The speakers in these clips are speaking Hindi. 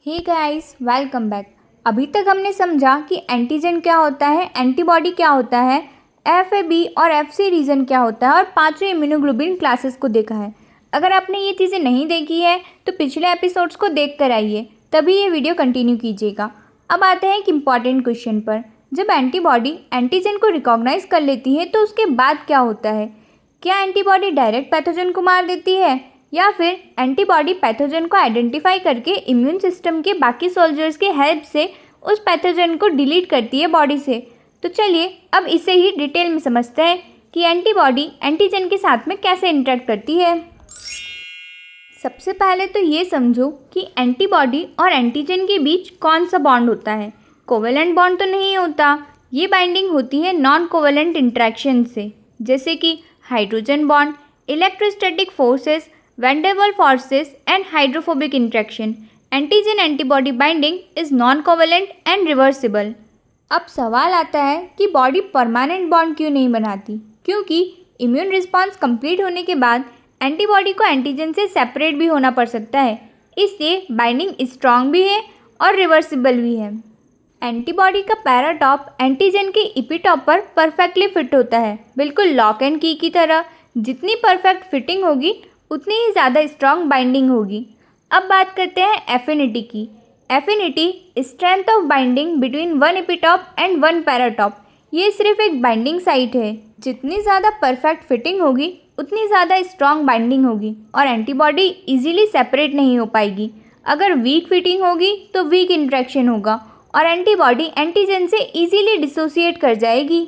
Hey guys, welcome back. अभी तक हमने समझा कि एंटीजन क्या होता है, एंटीबॉडी क्या होता है, एफएबी और एफसी रीजन क्या होता है और पांचों इम्यूनोग्लोबुलिन क्लासेस को देखा है। अगर आपने ये चीज़ें नहीं देखी है तो पिछले एपिसोड्स को देख कर आइए, तभी ये वीडियो कंटिन्यू कीजिएगा। अब आते हैं एक इम्पॉर्टेंट क्वेश्चन पर। जब एंटीबॉडी एंटीजन को रिकॉग्नाइज कर लेती है तो उसके बाद क्या होता है? क्या एंटीबॉडी डायरेक्ट पैथोजन को मार देती है या फिर एंटीबॉडी पैथोजन को आइडेंटिफाई करके इम्यून सिस्टम के बाकी सोल्जर्स के हेल्प से उस पैथोजन को डिलीट करती है बॉडी से? तो चलिए अब इसे ही डिटेल में समझते हैं कि एंटीबॉडी एंटीजन के साथ में कैसे इंटरेक्ट करती है। सबसे पहले तो ये समझो कि एंटीबॉडी और एंटीजन के बीच कौन सा बॉन्ड होता है। कोवेलेंट बॉन्ड तो नहीं होता, ये बाइंडिंग होती है नॉन कोवेलेंट इंट्रैक्शन से, जैसे कि hydrogen bond, electrostatic forces, van der Waals forces and hydrophobic interaction. Antigen antibody binding is non covalent and reversible. अब सवाल आता है कि बॉडी परमानेंट बॉन्ड क्यों नहीं बनाती? क्योंकि इम्यून रिस्पॉन्स कंप्लीट होने के बाद एंटीबॉडी को एंटीजन से सेपरेट भी होना पड़ सकता है, इसलिए बाइंडिंग स्ट्रॉन्ग भी है और रिवर्सिबल भी है। एंटीबॉडी का पैराटॉप एंटीजन के इपीटॉप पर परफेक्टली फिट होता है, बिल्कुल लॉक एंड की तरह। जितनी परफेक्ट फिटिंग होगी उतनी ही ज़्यादा स्ट्रॉन्ग बाइंडिंग होगी। अब बात करते हैं एफिनिटी की। Affinity strength of binding between one epitope and one paratope. ये सिर्फ एक बाइंडिंग साइट है। जितनी ज़्यादा परफेक्ट फिटिंग होगी उतनी ज़्यादा स्ट्रॉन्ग बाइंडिंग होगी और एंटीबॉडी इजीली सेपरेट नहीं हो पाएगी। अगर वीक फिटिंग होगी तो वीक इंट्रैक्शन होगा और एंटीबॉडी एंटीजन से इजीली डिसोसिएट कर जाएगी।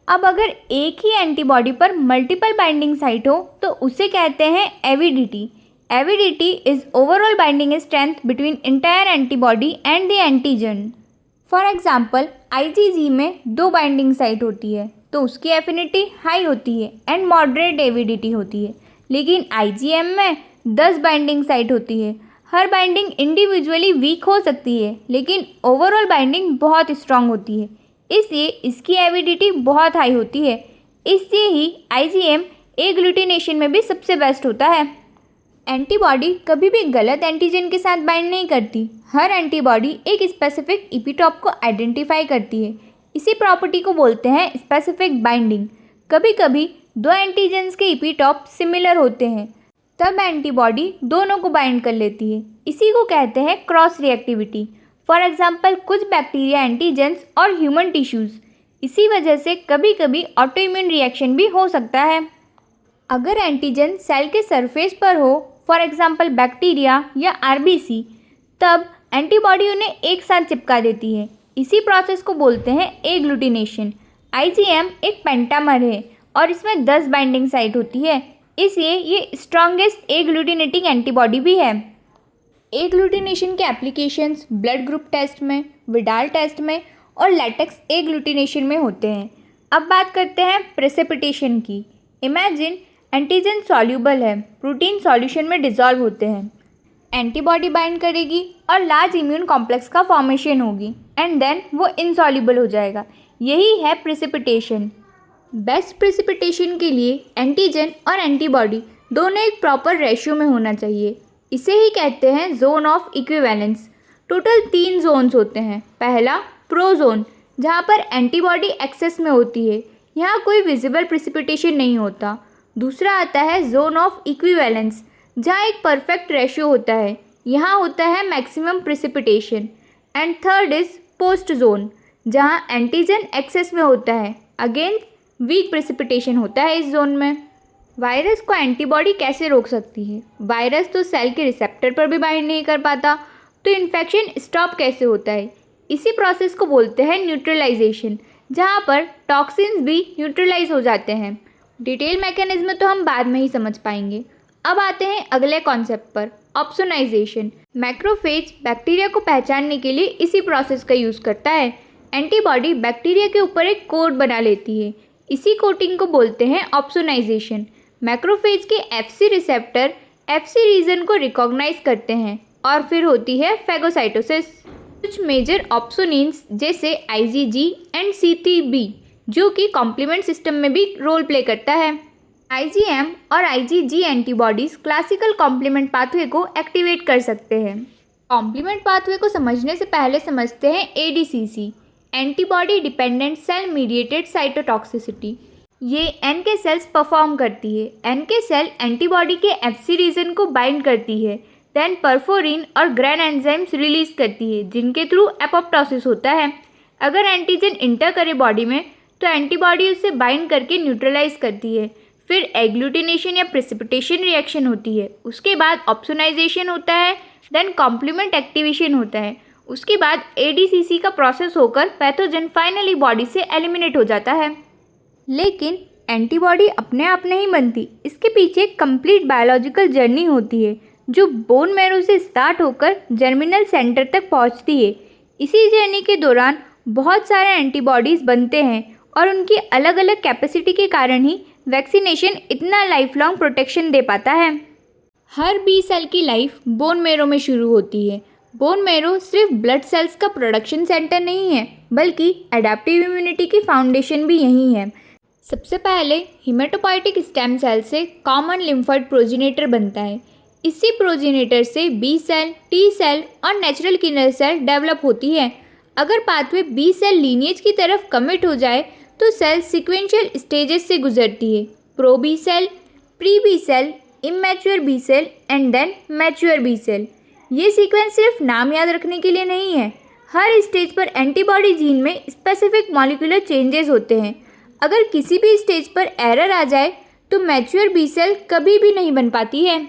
अब अगर एक ही एंटीबॉडी पर मल्टीपल बाइंडिंग साइट हो तो उसे कहते हैं avidity. Avidity is overall binding strength between entire antibody and the antigen. For example IgG में 2 बाइंडिंग साइट होती है तो उसकी एफिनिटी हाई होती है एंड मॉडरेट एविडिटी होती है, लेकिन आईजीएम में 10 बाइंडिंग साइट होती है। हर बाइंडिंग इंडिविजुअली वीक हो सकती है लेकिन ओवरऑल बाइंडिंग बहुत स्ट्रांग होती है, इसलिए इसकी एविडिटी बहुत हाई होती है। इसलिए ही आईजीएम एग्लूटिनेशन में भी सबसे बेस्ट होता है। एंटीबॉडी कभी भी गलत एंटीजन के साथ बाइंड नहीं करती। हर एंटीबॉडी एक स्पेसिफिक इपीटॉप को आइडेंटिफाई करती है। इसी प्रॉपर्टी को बोलते हैं स्पेसिफिक बाइंडिंग। कभी कभी 2 एंटीजन्स के इपीटॉप सिमिलर होते हैं, तब एंटीबॉडी दोनों को बाइंड कर लेती है। इसी को कहते हैं क्रॉस रिएक्टिविटी। फॉर एग्जाम्पल कुछ बैक्टीरिया एंटीजेंस और ह्यूमन टिश्यूज़। इसी वजह से कभी कभी ऑटो इम्यून रिएक्शन भी हो सकता है। अगर एंटीजन सेल के सरफेस पर हो, फॉर एग्जाम्पल बैक्टीरिया या आरबीसी, तब एंटीबॉडी उन्हें एक साथ चिपका देती है। इसी प्रोसेस को बोलते हैं एग्लूटिनेशन। आईजीएम एक पेंटामर है और इसमें 10 बाइंडिंग साइट होती है, इसलिए ये स्ट्रॉन्गेस्ट एग्लूटिनेटिंग एंटीबॉडी भी है। एग्लूटिनेशन के एप्लीकेशंस ब्लड ग्रुप टेस्ट में, विडाल टेस्ट में और लैटेक्स एग्लूटिनेशन में होते हैं। अब बात करते हैं प्रेसिपिटेशन की। इमेजिन एंटीजन सॉल्यूबल है, प्रोटीन सॉल्यूशन में डिज़ोल्व होते हैं। एंटीबॉडी बाइंड करेगी और लार्ज इम्यून कॉम्प्लेक्स का फॉर्मेशन होगी एंड देन वो इनसॉल्यूबल हो जाएगा। यही है प्रेसिपिटेशन। बेस्ट प्रेसिपिटेशन के लिए एंटीजन और एंटीबॉडी दोनों एक प्रॉपर रेशियो में होना चाहिए। इसे ही कहते हैं zone of equivalence. Total 3 zones होते हैं। पहला प्रोजोन, जहाँ पर एंटीबॉडी एक्सेस में होती है, यहाँ कोई विजिबल प्रेसिपिटेशन नहीं होता। दूसरा आता है जोन ऑफ इक्विवेलेंस, जहाँ एक परफेक्ट रेशियो होता है, यहाँ होता है maximum precipitation. And third is post zone, जहाँ एंटीजन एक्सेस में होता है, अगेन वीक प्रेसिपिटेशन होता है इस जोन में। वायरस को एंटीबॉडी कैसे रोक सकती है? वायरस तो सेल के रिसेप्टर पर भी बाइंड नहीं कर पाता, तो इन्फेक्शन स्टॉप कैसे होता है? इसी प्रोसेस को बोलते हैं न्यूट्रलाइजेशन, जहाँ पर टॉक्सिन्स भी न्यूट्रलाइज हो जाते हैं। डिटेल मैकेनिज्म तो हम बाद में ही समझ पाएंगे। अब आते हैं अगले कॉन्सेप्ट पर, ऑप्सोनाइजेशन। मैक्रोफेज बैक्टीरिया को पहचानने के लिए इसी प्रोसेस का यूज़ करता है। एंटीबॉडी बैक्टीरिया के ऊपर एक कोट बना लेती है, इसी कोटिंग को बोलते हैं ऑप्सोनाइजेशन। मैक्रोफेज के एफसी रिसेप्टर एफसी रीजन को रिकॉग्नाइज करते हैं और फिर होती है फेगोसाइटोसिस। कुछ मेजर ऑप्सोनिन्स जैसे आईजीजी एंड सीटीबी, जो कि कॉम्प्लीमेंट सिस्टम में भी रोल प्ले करता है। आईजीएम और IgG antibodies classical complement pathway को एक्टिवेट कर सकते हैं। कॉम्प्लीमेंट पाथवे को समझने से पहले समझते हैं ADCC, antibody dependent cell mediated cytotoxicity. ये एनके सेल्स परफॉर्म करती है। एनके सेल एंटीबॉडी के एफसी रीजन को बाइंड करती है, देन परफोरिन और ग्रैन एंजाइम्स रिलीज करती है जिनके थ्रू एपोप्टोसिस होता है। अगर एंटीजन इंटर करे बॉडी में तो एंटीबॉडी उससे बाइंड करके न्यूट्रलाइज करती है। फिर एग्लूटिनेशन या प्रेसिपिटेशन रिएक्शन होती है। उसके बाद ऑप्सोनाइजेशन होता है, देन कॉम्प्लीमेंट एक्टिवेशन होता है। उसके बाद एडीसीसी का प्रोसेस होकर पैथोजन फाइनली बॉडी से एलिमिनेट हो जाता है। लेकिन एंटीबॉडी अपने आप नहीं बनती, इसके पीछे एक कंप्लीट बायोलॉजिकल जर्नी होती है जो बोन मैरो से स्टार्ट होकर जर्मिनल सेंटर तक पहुंचती है। इसी जर्नी के दौरान बहुत सारे एंटीबॉडीज़ बनते हैं और उनकी अलग अलग कैपेसिटी के कारण ही वैक्सीनेशन इतना लाइफ लॉन्ग प्रोटेक्शन दे पाता है। हर बी सेल की लाइफ बोन मैरो में शुरू होती है। बोन मैरो सिर्फ ब्लड सेल्स का प्रोडक्शन सेंटर नहीं है, बल्कि एडेप्टिव इम्यूनिटी की फाउंडेशन भी यही है। सबसे पहले हिमेटोपोइटिक स्टेम सेल से कॉमन लिम्फोइड प्रोजेनेटर बनता है। इसी प्रोजेनेटर से बी सेल, टी सेल और नेचुरल किलर सेल डेवलप होती है। अगर पाथवे बी सेल लीनिएज की तरफ कमिट हो जाए तो सेल सीक्वेंशियल स्टेजेस से गुजरती है। Pro B cell, pre B cell, immature B cell and then mature B cell. ये सीक्वेंस सिर्फ नाम याद रखने के लिए नहीं है। हर स्टेज पर एंटीबॉडी जीन में स्पेसिफिक मॉलिक्यूलर चेंजेस होते हैं। अगर किसी भी स्टेज पर एरर आ जाए तो मैच्योर बी सेल कभी भी नहीं बन पाती है।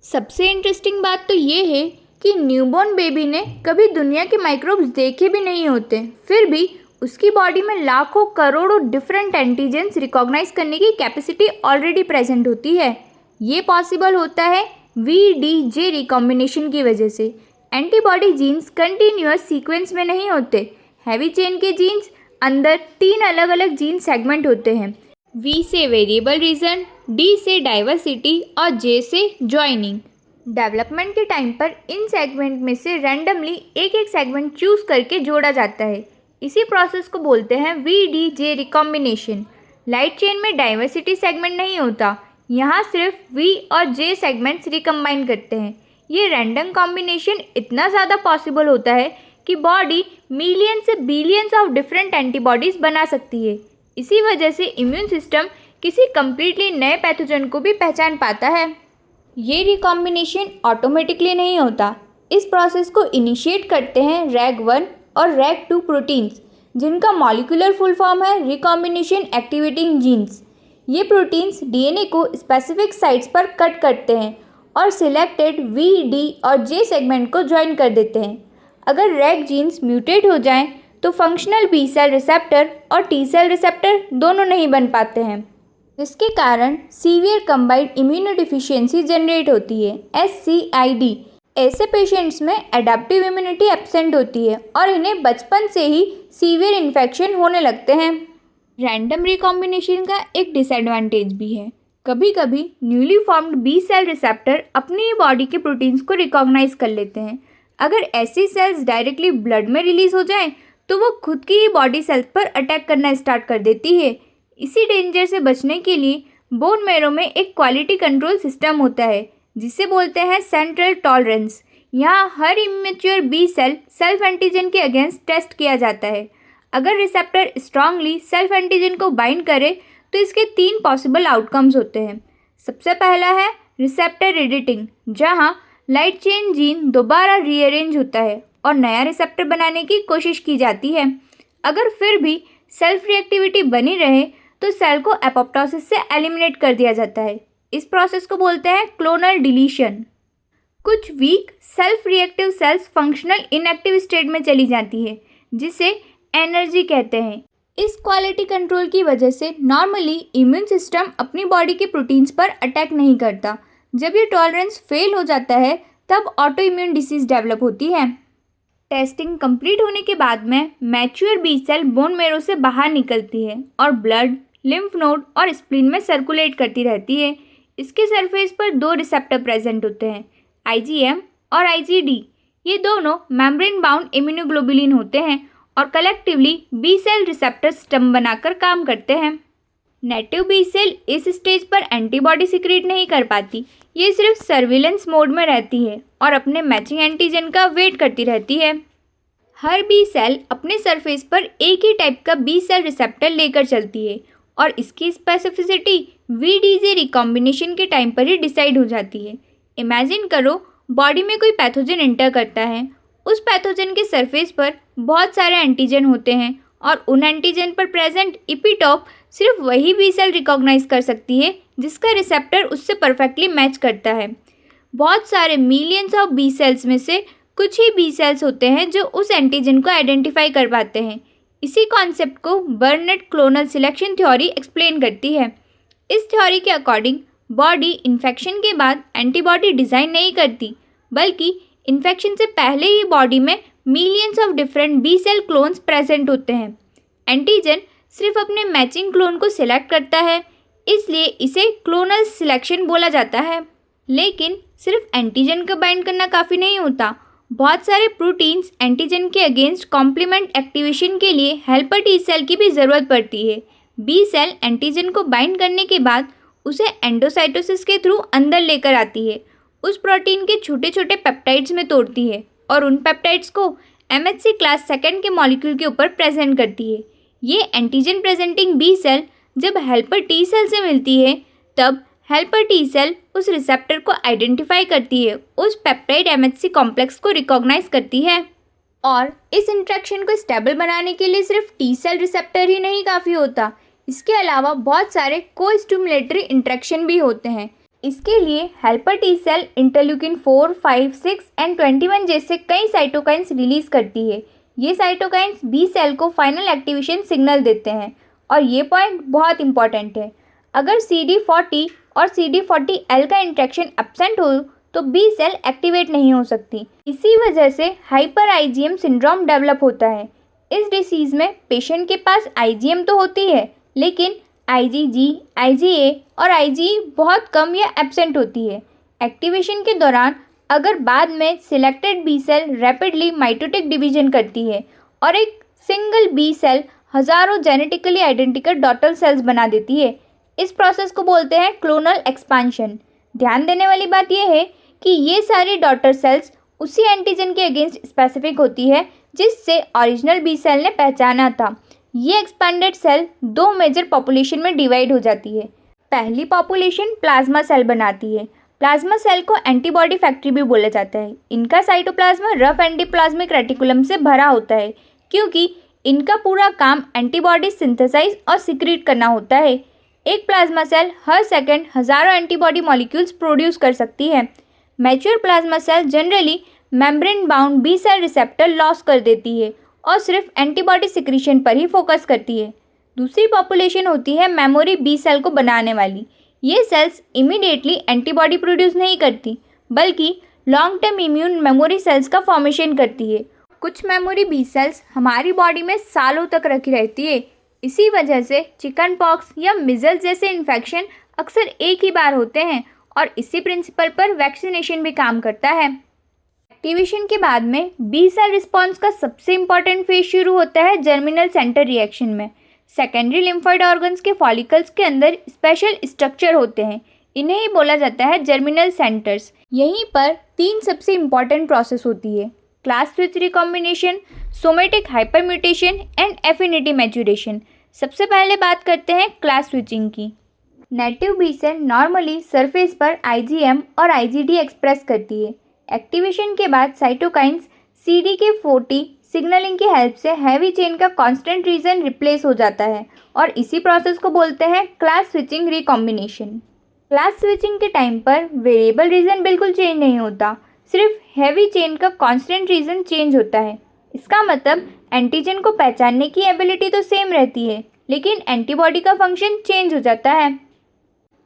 सबसे इंटरेस्टिंग बात तो ये है कि न्यूबॉर्न बेबी ने कभी दुनिया के माइक्रोब्स देखे भी नहीं होते, फिर भी उसकी बॉडी में लाखों करोड़ों डिफरेंट एंटीजेंस रिकॉग्नाइज करने की कैपेसिटी ऑलरेडी प्रेजेंट होती है। ये पॉसिबल होता है VDJ रिकॉम्बिनेशन की वजह से। एंटीबॉडी जीन्स कंटिन्यूअस सीक्वेंस में नहीं होते। हैवी चेन के जीन्स अंदर 3 अलग अलग जीन सेगमेंट होते हैं। V से वेरिएबल रीजन, D से डाइवर्सिटी और J से जॉइनिंग। डेवलपमेंट के टाइम पर इन सेगमेंट में से रैंडमली एक एक सेगमेंट चूज करके जोड़ा जाता है। इसी प्रोसेस को बोलते हैं VDJ रिकॉम्बिनेशन। लाइट चेन में डाइवर्सिटी सेगमेंट नहीं होता, यहाँ सिर्फ V और J सेगमेंट्स रिकम्बाइन करते हैं। ये रैंडम कॉम्बिनेशन इतना ज़्यादा पॉसिबल होता है कि बॉडी मिलियन से बिलियंस ऑफ डिफरेंट एंटीबॉडीज़ बना सकती है। इसी वजह से इम्यून सिस्टम किसी कम्प्लीटली नए पैथोजन को भी पहचान पाता है। ये रिकॉम्बिनेशन ऑटोमेटिकली नहीं होता। इस प्रोसेस को इनिशिएट करते हैं RAG1 और RAG2 प्रोटीन्स, जिनका मॉलिक्यूलर फुल फॉर्म है रिकॉम्बिनेशन एक्टिवेटिंग जीन्स। ये प्रोटीन्स DNA को स्पेसिफिक साइट्स पर कट करते हैं और सिलेक्टेड V, D और J सेगमेंट को ज्वाइन कर देते हैं। अगर RAG जीन्स म्यूटेट हो जाएं तो फंक्शनल B सेल रिसेप्टर और T सेल रिसेप्टर दोनों नहीं बन पाते हैं, जिसके कारण सीवियर कंबाइंड इम्यूनोडिफिशियेंसी जनरेट होती है, SCID। ऐसे पेशेंट्स में एडेप्टिव इम्यूनिटी एब्सेंट होती है और इन्हें बचपन से ही सीवियर इन्फेक्शन होने लगते हैं। रैंडम रिकॉम्बिनेशन का एक डिसएडवांटेज भी है। कभी कभी newly formed B cell receptor अपनी ही बॉडी के प्रोटीन्स को रिकॉग्नाइज कर लेते हैं। अगर ऐसी सेल्स डायरेक्टली ब्लड में रिलीज हो जाएं तो वो खुद की ही बॉडी सेल्स पर अटैक करना स्टार्ट कर देती है। इसी डेंजर से बचने के लिए बोन मैरो में एक क्वालिटी कंट्रोल सिस्टम होता है जिसे बोलते हैं सेंट्रल टॉलरेंस। यहाँ हर immature B cell self antigen के अगेंस्ट टेस्ट किया जाता है। अगर रिसेप्टर स्ट्रांगली सेल्फ एंटीजन को बाइंड करे तो इसके 3 पॉसिबल आउटकम्स होते हैं। सबसे पहला है रिसेप्टर एडिटिंग, जहाँ लाइट चेन जीन दोबारा रीअरेंज होता है और नया रिसेप्टर बनाने की कोशिश की जाती है। अगर फिर भी सेल्फ रिएक्टिविटी बनी रहे तो सेल को एपोप्टोसिस से एलिमिनेट कर दिया जाता है। इस प्रोसेस को बोलते हैं क्लोनल डिलीशन। कुछ weak self reactive cells functional inactive state में चली जाती है, जिसे एनर्जी कहते हैं। इस क्वालिटी कंट्रोल की वजह से नॉर्मली इम्यून सिस्टम अपनी बॉडी के प्रोटीन्स पर अटैक नहीं करता। जब ये टॉलरेंस फेल हो जाता है तब ऑटो इम्यून डिसीज डेवलप होती है। टेस्टिंग कंप्लीट होने के बाद में mature B cell bone marrow से बाहर निकलती है और ब्लड, लिम्फ नोड और स्प्लीन में सर्कुलेट करती रहती है। इसके सरफेस पर 2 रिसेप्टर प्रेजेंट होते हैं, IgM और IgD। ये दोनों मेम्ब्रेन बाउंड इम्यूनोग्लोबुलिन होते हैं और कलेक्टिवली बी सेल रिसेप्टर स्टम्प बनाकर काम करते हैं। नेटिव बी सेल इस स्टेज पर एंटीबॉडी सिक्रीट नहीं कर पाती। ये सिर्फ सर्विलेंस मोड में रहती है और अपने मैचिंग एंटीजन का वेट करती रहती है। हर बी सेल अपने सरफेस पर एक ही टाइप का बी सेल रिसेप्टर लेकर चलती है और इसकी स्पेसिफिसिटी वीडीजे रिकॉम्बिनेशन के टाइम पर ही डिसाइड हो जाती है। इमेजिन करो, बॉडी में कोई पैथोजन एंटर करता है। उस पैथोजन के सरफेस पर बहुत सारे एंटीजन होते हैं और उन एंटीजन पर प्रेजेंट इपीटॉप सिर्फ वही बी सेल रिकॉग्नाइज कर सकती है जिसका रिसेप्टर उससे परफेक्टली मैच करता है। बहुत सारे मिलियंस ऑफ बी सेल्स में से कुछ ही बी सेल्स होते हैं जो उस एंटीजन को आइडेंटिफाई कर पाते हैं। इसी कॉन्सेप्ट को बर्नेट क्लोनल सिलेक्शन थ्योरी एक्सप्लेन करती है। इस थ्योरी के अकॉर्डिंग बॉडी इन्फेक्शन के बाद एंटीबॉडी डिज़ाइन नहीं करती, बल्कि इन्फेक्शन से पहले ही बॉडी में millions of different B cell clones present होते हैं। एंटीजन सिर्फ अपने मैचिंग क्लोन को सिलेक्ट करता है, इसलिए इसे क्लोनल सिलेक्शन बोला जाता है। लेकिन सिर्फ एंटीजन को बाइंड करना काफ़ी नहीं होता। बहुत सारे प्रोटीन्स एंटीजन के अगेंस्ट कॉम्प्लीमेंट एक्टिवेशन के लिए हेल्पर टी सेल की भी ज़रूरत पड़ती है। बी सेल एंटीजन को बाइंड करने के बाद उसे एंडोसाइटोसिस के थ्रू अंदर लेकर आती है, उस प्रोटीन के छोटे छोटे पेप्टाइड्स में तोड़ती है और उन पेप्टाइड्स को MHC क्लास सेकेंड के मॉलिक्यूल के ऊपर प्रेजेंट करती है। ये एंटीजन प्रेजेंटिंग बी सेल जब हेल्पर टी सेल से मिलती है, तब हेल्पर टी सेल उस रिसेप्टर को आइडेंटिफाई करती है, उस पेप्टाइड MHC कॉम्प्लेक्स को रिकॉग्नाइज करती है। और इस इंट्रैक्शन को स्टेबल बनाने के लिए सिर्फ टी सेल रिसेप्टर ही नहीं काफ़ी होता, इसके अलावा बहुत सारे को-स्टिमुलेटरी इंट्रैक्शन भी होते हैं। इसके लिए helper T cell interleukin 4, 5, 6 and 21 जैसे कई साइटोकाइंस रिलीज करती है। ये साइटोकाइंस बी सेल को फाइनल एक्टिवेशन सिग्नल देते हैं और ये पॉइंट बहुत इंपॉर्टेंट है। अगर CD40 और CD40L का इंट्रैक्शन एब्सेंट हो तो बी सेल एक्टिवेट नहीं हो सकती। इसी वजह से हाइपर IgM सिंड्रोम डेवलप होता है। इस डिसीज़ में पेशेंट के पास IgM तो होती है, लेकिन IgG, IgA और IgE बहुत कम या एब्सेंट होती है। एक्टिवेशन के दौरान अगर बाद में selected B cell rapidly mitotic division करती है और एक सिंगल बी सेल हज़ारों जेनेटिकली आइडेंटिकल डॉटर सेल्स बना देती है, इस प्रोसेस को बोलते हैं क्लोनल एक्सपांशन। ध्यान देने वाली बात यह है कि ये सारी डॉटर सेल्स उसी एंटीजन के अगेंस्ट स्पेसिफिक होती है जिससे ओरिजिनल बी सेल ने पहचाना था। ये एक्सपेंडेड सेल दो मेजर पॉपुलेशन में डिवाइड हो जाती है। पहली पॉपुलेशन प्लाज्मा सेल बनाती है। प्लाज्मा सेल को एंटीबॉडी फैक्ट्री भी बोला जाता है। इनका साइटोप्लाज्मा रफ एंडोप्लाज्मिक रेटिकुलम से भरा होता है, क्योंकि इनका पूरा काम एंटीबॉडी सिंथेसाइज और सिक्रीट करना होता है। एक प्लाज्मा सेल हर सेकंड हज़ारों एंटीबॉडी मॉलिक्यूल्स प्रोड्यूस कर सकती है। Mature plasma cell generally membrane bound B cell receptor loss कर देती है और सिर्फ एंटीबॉडी सिक्रीशन पर ही फोकस करती है। दूसरी पॉपुलेशन होती है मेमोरी बी सेल को बनाने वाली। ये सेल्स इमीडिएटली एंटीबॉडी प्रोड्यूस नहीं करती, बल्कि long term immune memory cells का फॉर्मेशन करती है। कुछ मेमोरी बी सेल्स हमारी बॉडी में सालों तक रखी रहती है। इसी वजह से चिकन पॉक्स या मिजल्स जैसे इन्फेक्शन अक्सर एक ही बार होते हैं और इसी प्रिंसिपल पर वैक्सीनेशन भी काम करता है। एक्टिवेशन के बाद में बी सेल रिस्पॉन्स का सबसे इम्पॉर्टेंट फेज शुरू होता है जर्मिनल सेंटर रिएक्शन में। सेकेंडरी लिम्फॉइड ऑर्गन्स के फॉलिकल्स के अंदर स्पेशल स्ट्रक्चर होते हैं, इन्हें ही बोला जाता है जर्मिनल सेंटर्स। यहीं पर तीन सबसे इम्पॉर्टेंट प्रोसेस होती है: class switch recombination, somatic hyper mutation and affinity maturation. सबसे पहले बात करते हैं क्लास स्विचिंग की। Native B cell normally surface पर IgM और IgD एक्सप्रेस करती है। एक्टिवेशन के बाद साइटोकाइंस CD40 सिग्नलिंग की हेल्प से हैवी चेन का कांस्टेंट रीजन रिप्लेस हो जाता है और इसी प्रोसेस को बोलते हैं class switching recombination. Class switching के टाइम पर वेरिएबल रीजन बिल्कुल चेंज नहीं होता, सिर्फ हैवी चेन का कांस्टेंट रीजन चेंज होता है। इसका मतलब एंटीजन को पहचानने की एबिलिटी तो सेम रहती है, लेकिन एंटीबॉडी का फंक्शन चेंज हो जाता है।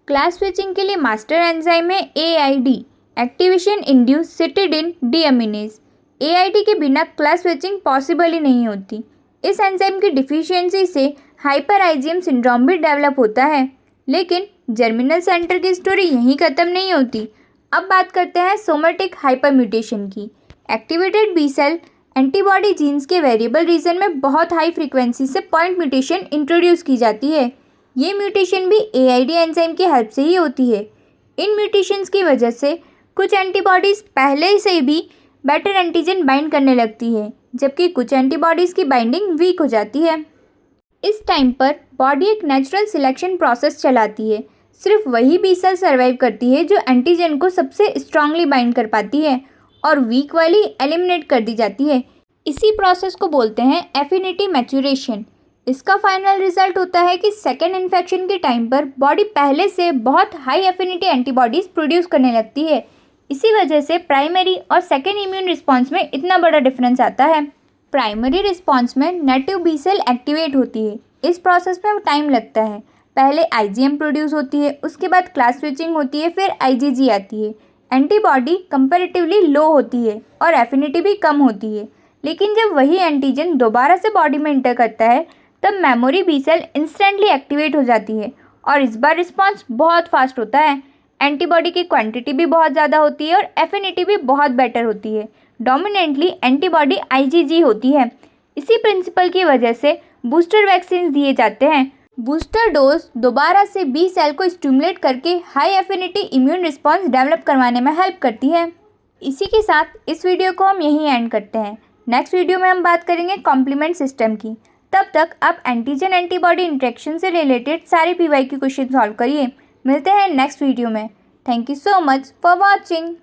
क्लास स्विचिंग के लिए मास्टर एंजाइम है AID, एक्टिवेशन इंड्यूस सिटिडिन डीअमीनेज। AID के बिना क्लास स्विचिंग पॉसिबल ही नहीं होती। इस एंजाइम की डिफिशियंसी से हाइपर IgM सिंड्रोम भी डेवलप होता है। लेकिन जर्मिनल सेंटर की स्टोरी यहीं ख़त्म नहीं होती। अब बात करते हैं सोमेटिक हाइपर म्यूटेशन की। Activated B cell antibody genes के वेरिएबल रीजन में बहुत हाई फ्रीक्वेंसी से पॉइंट म्यूटेशन इंट्रोड्यूस की जाती है। ये म्यूटेशन भी AID एंजाइम की हेल्प से ही होती है। इन म्यूटेशंस की वजह से कुछ एंटीबॉडीज़ पहले से भी बेटर एंटीजन बाइंड करने लगती है, जबकि कुछ एंटीबॉडीज़ की बाइंडिंग वीक हो जाती है। इस टाइम पर बॉडी एक नेचुरल सिलेक्शन प्रोसेस चलाती है। सिर्फ वही बी सेल सर्वाइव करती है जो एंटीजन को सबसे स्ट्रांगली बाइंड कर पाती है और वीक वाली एलिमिनेट कर दी जाती है। इसी प्रोसेस को बोलते हैं एफिनिटी मैच्योरेशन। इसका फाइनल रिजल्ट होता है कि सेकेंड इन्फेक्शन के टाइम पर बॉडी पहले से बहुत हाई एफिनिटी एंटीबॉडीज़ प्रोड्यूस करने लगती है। इसी वजह से प्राइमरी और सेकेंड इम्यून रिस्पॉन्स में इतना बड़ा डिफरेंस आता है। प्राइमरी रिस्पॉन्स में नेटिव बी सेल एक्टिवेट होती है। इस प्रोसेस में टाइम लगता है। पहले IgM प्रोड्यूस होती है, उसके बाद क्लास स्विचिंग होती है, फिर IgG आती है। एंटीबॉडी कंपैरेटिवली लो होती है और एफिनिटी भी कम होती है। लेकिन जब वही एंटीजन दोबारा से बॉडी में इंटर करता है तब memory B cell instantly activate हो जाती है और इस बार रिस्पॉन्स बहुत फास्ट होता है। एंटीबॉडी की क्वांटिटी भी बहुत ज़्यादा होती है और एफिनिटी भी बहुत बेटर होती है। डोमिनेंटली एंटीबॉडी IgG होती है। इसी प्रिंसिपल की वजह से बूस्टर वैक्सीन दिए जाते हैं। बूस्टर डोज दोबारा से बी सेल को स्टिमुलेट करके high affinity immune response develop करवाने में हेल्प करती है। इसी के साथ इस वीडियो को हम यहीं एंड करते हैं। नेक्स्ट वीडियो में हम बात करेंगे कॉम्प्लीमेंट सिस्टम की। तब तक आप एंटीजन एंटीबॉडी इंटरेक्शन से रिलेटेड सारे PYQ क्वेश्चन सॉल्व करिए। मिलते हैं नेक्स्ट वीडियो में। Thank you so much for watching.